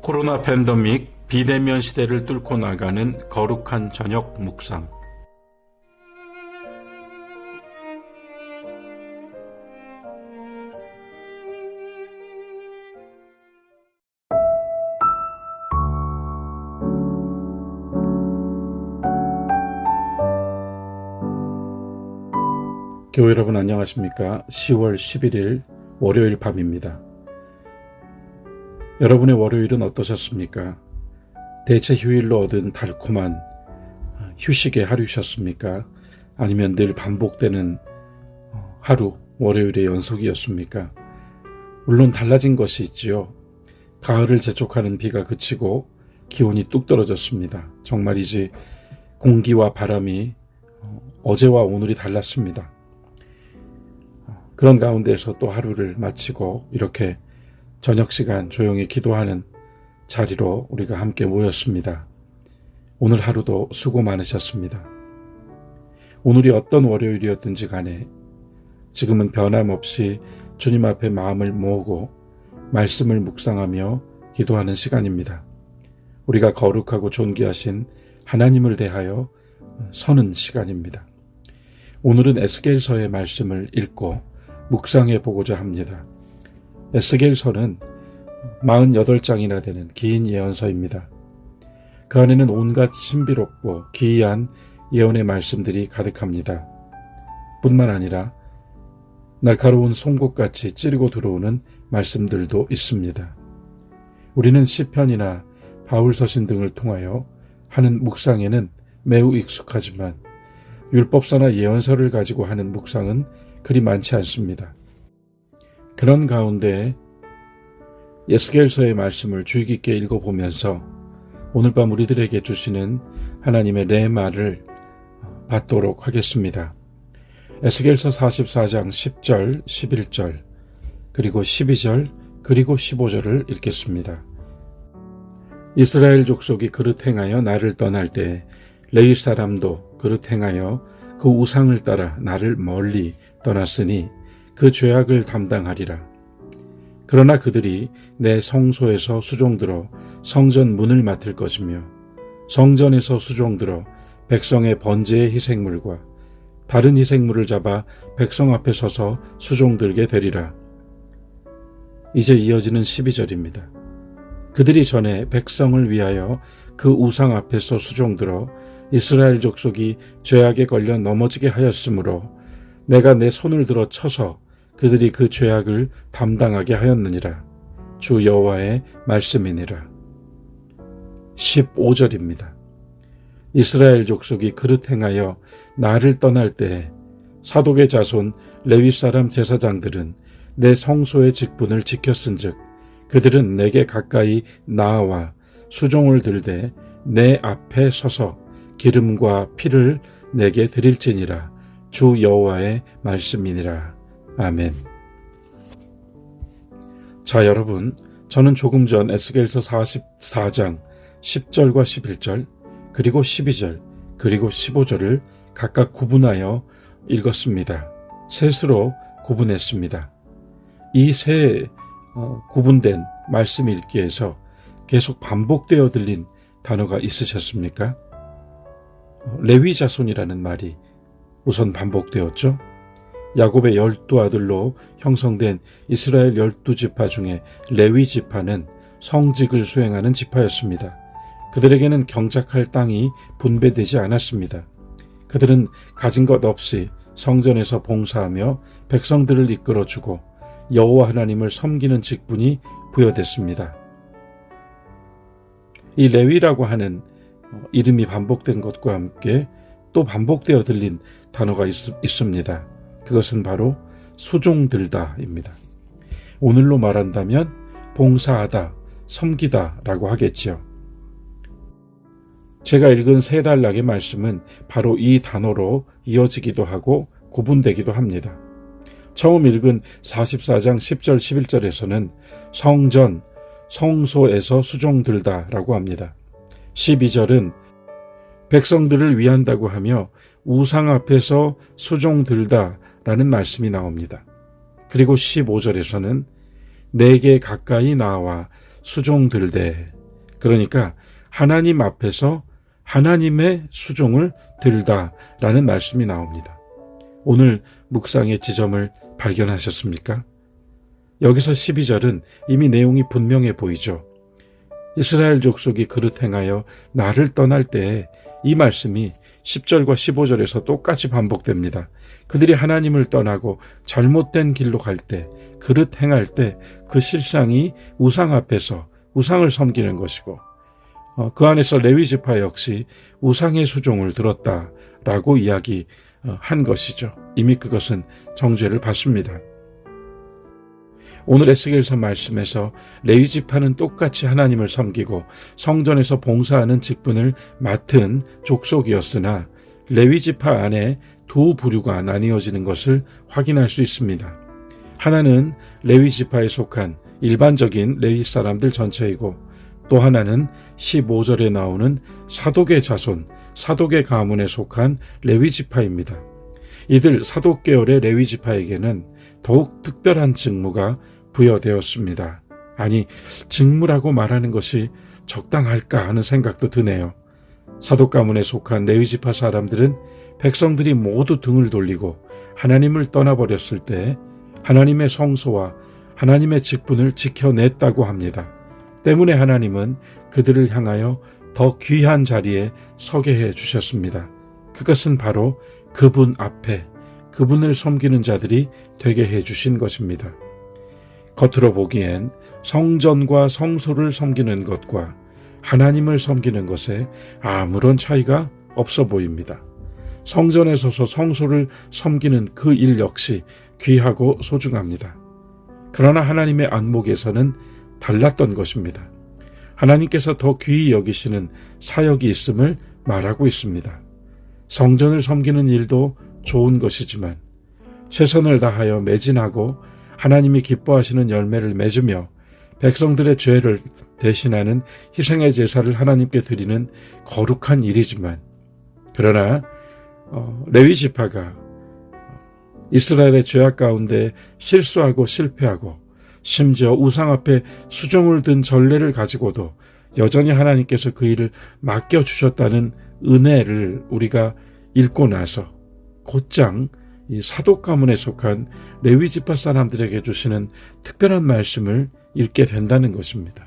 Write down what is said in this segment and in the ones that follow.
코로나 팬데믹 비대면 시대를 뚫고 나가는 거룩한 저녁 묵상. 교회 여러분 안녕하십니까? 10월 11일 월요일 밤입니다. 여러분의 월요일은 어떠셨습니까? 대체 휴일로 얻은 달콤한 휴식의 하루셨습니까? 아니면 늘 반복되는 하루, 월요일의 연속이었습니까? 물론 달라진 것이 있지요. 가을을 재촉하는 비가 그치고 기온이 뚝 떨어졌습니다. 정말이지 공기와 바람이 어제와 오늘이 달랐습니다. 그런 가운데서 또 하루를 마치고 이렇게 저녁 시간 조용히 기도하는 자리로 우리가 함께 모였습니다. 오늘 하루도 수고 많으셨습니다. 오늘이 어떤 월요일이었든지 간에 지금은 변함없이 주님 앞에 마음을 모으고 말씀을 묵상하며 기도하는 시간입니다. 우리가 거룩하고 존귀하신 하나님을 대하여 서는 시간입니다. 오늘은 에스겔서의 말씀을 읽고 묵상해 보고자 합니다. 에스겔서는 48장이나 되는 긴 예언서입니다. 그 안에는 온갖 신비롭고 기이한 예언의 말씀들이 가득합니다. 뿐만 아니라 날카로운 송곳같이 찌르고 들어오는 말씀들도 있습니다. 우리는 시편이나 바울서신 등을 통하여 하는 묵상에는 매우 익숙하지만 율법서나 예언서를 가지고 하는 묵상은 그리 많지 않습니다. 그런 가운데 에스겔서의 말씀을 주의 깊게 읽어보면서 오늘 밤 우리들에게 주시는 하나님의 레마를 받도록 하겠습니다. 에스겔서 44장 10절, 11절, 그리고 12절, 그리고 15절을 읽겠습니다. 이스라엘 족속이 그릇 행하여 나를 떠날 때 레위 사람도 그릇 행하여 그 우상을 따라 나를 멀리 떠났으니 그 죄악을 담당하리라. 그러나 그들이 내 성소에서 수종들어 성전 문을 맡을 것이며 성전에서 수종들어 백성의 번제의 희생물과 다른 희생물을 잡아 백성 앞에 서서 수종들게 되리라. 이제 이어지는 12절입니다. 그들이 전에 백성을 위하여 그 우상 앞에서 수종들어 이스라엘 족속이 죄악에 걸려 넘어지게 하였으므로 내가 내 손을 들어 쳐서 그들이 그 죄악을 담당하게 하였느니라. 주 여호와의 말씀이니라. 15절입니다. 이스라엘 족속이 그릇 행하여 나를 떠날 때 사독의 자손 레위 사람 제사장들은 내 성소의 직분을 지켰은즉 그들은 내게 가까이 나아와 수종을 들되 내 앞에 서서 기름과 피를 내게 드릴지니라. 주 여호와의 말씀이니라. 아멘. 자, 여러분, 저는 조금 전 에스겔서 44장 10절과 11절 그리고 12절 그리고 15절을 각각 구분하여 읽었습니다. 셋으로 구분했습니다. 이 세 구분된 말씀 읽기에서 계속 반복되어 들린 단어가 있으셨습니까? 레위 자손이라는 말이 우선 반복되었죠. 야곱의 12아들로 형성된 이스라엘 12지파 중에 레위 지파는 성직을 수행하는 지파였습니다. 그들에게는 경작할 땅이 분배되지 않았습니다. 그들은 가진 것 없이 성전에서 봉사하며 백성들을 이끌어주고 여호와 하나님을 섬기는 직분이 부여됐습니다. 이 레위라고 하는 이름이 반복된 것과 함께 또 반복되어 들린 단어가 있습니다. 그것은 바로 수종들다입니다. 오늘로 말한다면 봉사하다, 섬기다 라고 하겠지요. 제가 읽은 세 단락의 말씀은 바로 이 단어로 이어지기도 하고 구분되기도 합니다. 처음 읽은 44장 10절 11절에서는 성전, 성소에서 수종들다 라고 합니다. 12절은 백성들을 위한다고 하며 우상 앞에서 수종들다 라는 말씀이 나옵니다. 그리고 15절에서는 내게 가까이 나와 수종들되 그러니까 하나님 앞에서 하나님의 수종을 들다라는 말씀이 나옵니다. 오늘 묵상의 지점을 발견하셨습니까? 여기서 12절은 이미 내용이 분명해 보이죠. 이스라엘 족속이 그릇 행하여 나를 떠날 때에 이 말씀이 10절과 15절에서 똑같이 반복됩니다. 그들이 하나님을 떠나고 잘못된 길로 갈 때, 그릇 행할 때 그 실상이 우상 앞에서 우상을 섬기는 것이고, 그 안에서 레위 지파 역시 우상의 수종을 들었다라고 이야기한 것이죠. 이미 그것은 정죄를 받습니다. 오늘 에스겔서 말씀에서 레위 지파는 똑같이 하나님을 섬기고 성전에서 봉사하는 직분을 맡은 족속이었으나 레위 지파 안에 두 부류가 나뉘어지는 것을 확인할 수 있습니다. 하나는 레위 지파에 속한 일반적인 레위 사람들 전체이고, 또 하나는 15절에 나오는 사독의 자손, 사독의 가문에 속한 레위 지파입니다. 이들 사독 계열의 레위 지파에게는 더욱 특별한 직무가 부여되었습니다. 아니, 직무라고 말하는 것이 적당할까 하는 생각도 드네요. 사독 가문에 속한 레위 지파 사람들은 백성들이 모두 등을 돌리고 하나님을 떠나버렸을 때 하나님의 성소와 하나님의 직분을 지켜냈다고 합니다. 때문에 하나님은 그들을 향하여 더 귀한 자리에 서게 해 주셨습니다. 그것은 바로 그분 앞에 그분을 섬기는 자들이 되게 해 주신 것입니다. 겉으로 보기엔 성전과 성소를 섬기는 것과 하나님을 섬기는 것에 아무런 차이가 없어 보입니다. 성전에 서서 성소를 섬기는 그 일 역시 귀하고 소중합니다. 그러나 하나님의 안목에서는 달랐던 것입니다. 하나님께서 더 귀히 여기시는 사역이 있음을 말하고 있습니다. 성전을 섬기는 일도 좋은 것이지만 최선을 다하여 매진하고 하나님이 기뻐하시는 열매를 맺으며 백성들의 죄를 대신하는 희생의 제사를 하나님께 드리는 거룩한 일이지만, 그러나 레위 지파가 이스라엘의 죄악 가운데 실수하고 실패하고 심지어 우상 앞에 수종을 든 전례를 가지고도 여전히 하나님께서 그 일을 맡겨주셨다는 은혜를 우리가 읽고 나서 곧장 이 사독 가문에 속한 레위 지파 사람들에게 주시는 특별한 말씀을 읽게 된다는 것입니다.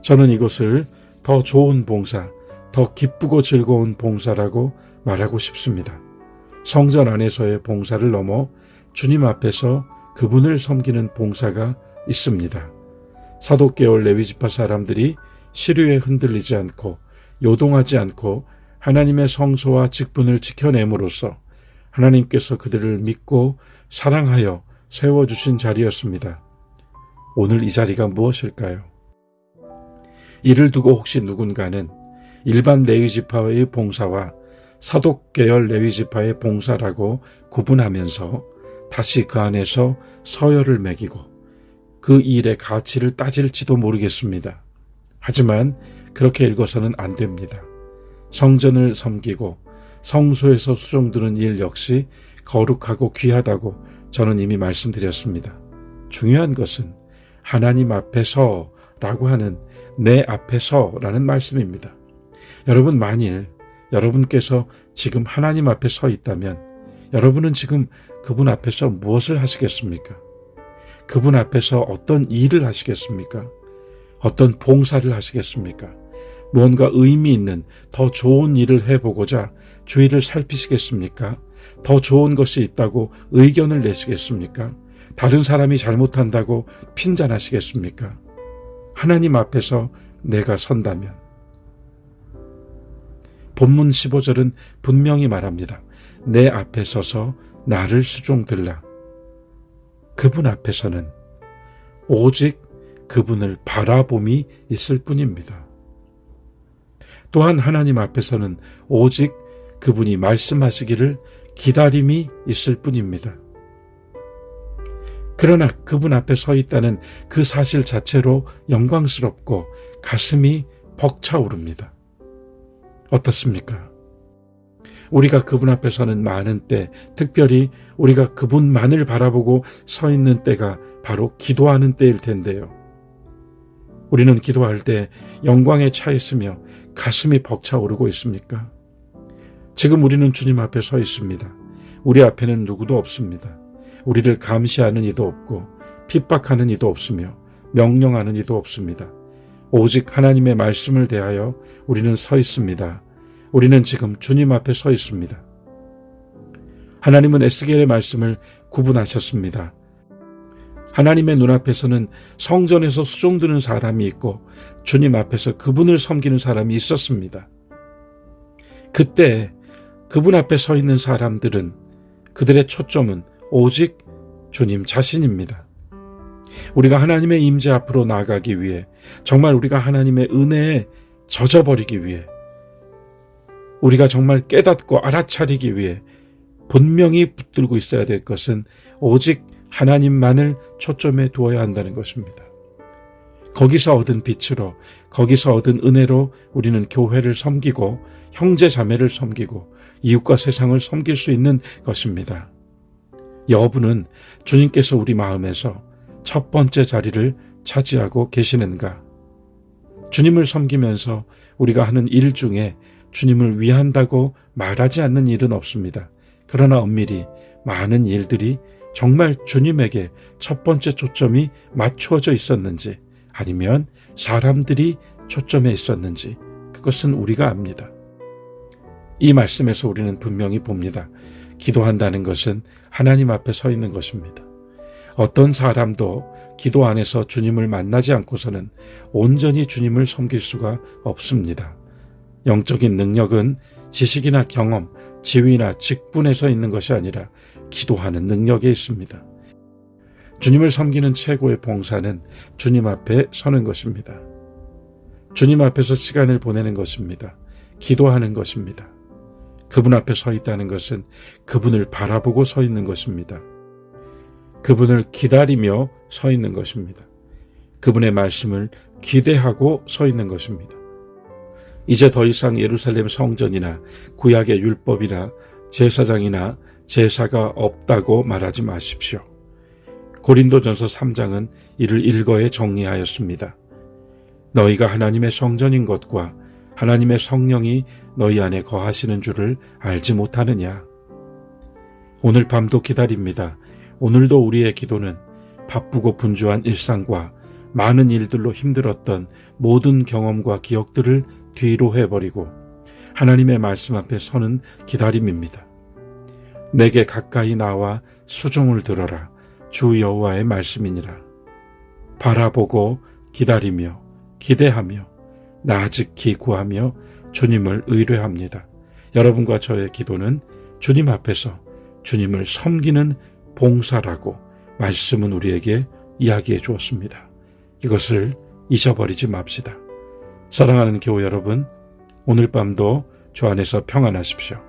저는 이것을 더 좋은 봉사, 더 기쁘고 즐거운 봉사라고 말하고 싶습니다. 성전 안에서의 봉사를 넘어 주님 앞에서 그분을 섬기는 봉사가 있습니다. 사독 계열 레위 지파 사람들이 시류에 흔들리지 않고 요동하지 않고 하나님의 성소와 직분을 지켜냄으로써 하나님께서 그들을 믿고 사랑하여 세워주신 자리였습니다. 오늘 이 자리가 무엇일까요? 이를 두고 혹시 누군가는 일반 레위 지파의 봉사와 사독 계열 레위 지파의 봉사라고 구분하면서 다시 그 안에서 서열을 매기고 그 일의 가치를 따질지도 모르겠습니다. 하지만 그렇게 읽어서는 안 됩니다. 성전을 섬기고 성소에서 수종드는 일 역시 거룩하고 귀하다고 저는 이미 말씀드렸습니다. 중요한 것은 하나님 앞에서라고 하는 내 앞에서라는 말씀입니다. 여러분, 만일 여러분께서 지금 하나님 앞에 서 있다면 여러분은 지금 그분 앞에서 무엇을 하시겠습니까? 그분 앞에서 어떤 일을 하시겠습니까? 어떤 봉사를 하시겠습니까? 무언가 의미 있는 더 좋은 일을 해보고자 주위를 살피시겠습니까? 더 좋은 것이 있다고 의견을 내시겠습니까? 다른 사람이 잘못한다고 핀잔하시겠습니까? 하나님 앞에서 내가 선다면. 본문 15절은 분명히 말합니다. 내 앞에 서서 나를 수종들라. 그분 앞에서는 오직 그분을 바라봄이 있을 뿐입니다. 또한 하나님 앞에서는 오직 그분이 말씀하시기를 기다림이 있을 뿐입니다. 그러나 그분 앞에 서 있다는 그 사실 자체로 영광스럽고 가슴이 벅차오릅니다. 어떻습니까? 우리가 그분 앞에 서는 많은 때, 특별히 우리가 그분만을 바라보고 서 있는 때가 바로 기도하는 때일 텐데요. 우리는 기도할 때 영광에 차 있으며 가슴이 벅차오르고 있습니까? 지금 우리는 주님 앞에 서 있습니다. 우리 앞에는 누구도 없습니다. 우리를 감시하는 이도 없고 핍박하는 이도 없으며 명령하는 이도 없습니다. 오직 하나님의 말씀을 대하여 우리는 서 있습니다. 우리는 지금 주님 앞에 서 있습니다. 하나님은 에스겔의 말씀을 구분하셨습니다. 하나님의 눈앞에서는 성전에서 수종드는 사람이 있고 주님 앞에서 그분을 섬기는 사람이 있었습니다. 그때 그분 앞에 서 있는 사람들은 그들의 초점은 오직 주님 자신입니다. 우리가 하나님의 임재 앞으로 나아가기 위해, 정말 우리가 하나님의 은혜에 젖어버리기 위해, 우리가 정말 깨닫고 알아차리기 위해 분명히 붙들고 있어야 될 것은 오직 하나님만을 초점에 두어야 한다는 것입니다. 거기서 얻은 빛으로, 거기서 얻은 은혜로 우리는 교회를 섬기고 형제 자매를 섬기고 이웃과 세상을 섬길 수 있는 것입니다. 여부는 주님께서 우리 마음에서 첫 번째 자리를 차지하고 계시는가? 주님을 섬기면서 우리가 하는 일 중에 주님을 위한다고 말하지 않는 일은 없습니다. 그러나 엄밀히 많은 일들이 정말 주님에게 첫 번째 초점이 맞추어져 있었는지, 아니면 사람들이 초점에 있었는지, 그것은 우리가 압니다. 이 말씀에서 우리는 분명히 봅니다. 기도한다는 것은 하나님 앞에 서 있는 것입니다. 어떤 사람도 기도 안에서 주님을 만나지 않고서는 온전히 주님을 섬길 수가 없습니다. 영적인 능력은 지식이나 경험, 지위나 직분에서 있는 것이 아니라 기도하는 능력에 있습니다. 주님을 섬기는 최고의 봉사는 주님 앞에 서는 것입니다. 주님 앞에서 시간을 보내는 것입니다. 기도하는 것입니다. 그분 앞에 서 있다는 것은 그분을 바라보고 서 있는 것입니다. 그분을 기다리며 서 있는 것입니다. 그분의 말씀을 기대하고 서 있는 것입니다. 이제 더 이상 예루살렘 성전이나 구약의 율법이나 제사장이나 제사가 없다고 말하지 마십시오. 고린도전서 3장은 이를 일거에 정리하였습니다. 너희가 하나님의 성전인 것과 하나님의 성령이 너희 안에 거하시는 줄을 알지 못하느냐. 오늘 밤도 기다립니다. 오늘도 우리의 기도는 바쁘고 분주한 일상과 많은 일들로 힘들었던 모든 경험과 기억들을 뒤로 해버리고 하나님의 말씀 앞에 서는 기다림입니다. 내게 가까이 나와 수종을 들어라. 주 여호와의 말씀이니라. 바라보고 기다리며 기대하며 나직히 구하며 주님을 의뢰합니다. 여러분과 저의 기도는 주님 앞에서 주님을 섬기는 봉사라고 말씀은 우리에게 이야기해 주었습니다. 이것을 잊어버리지 맙시다. 사랑하는 교우 여러분, 오늘 밤도 주 안에서 평안하십시오.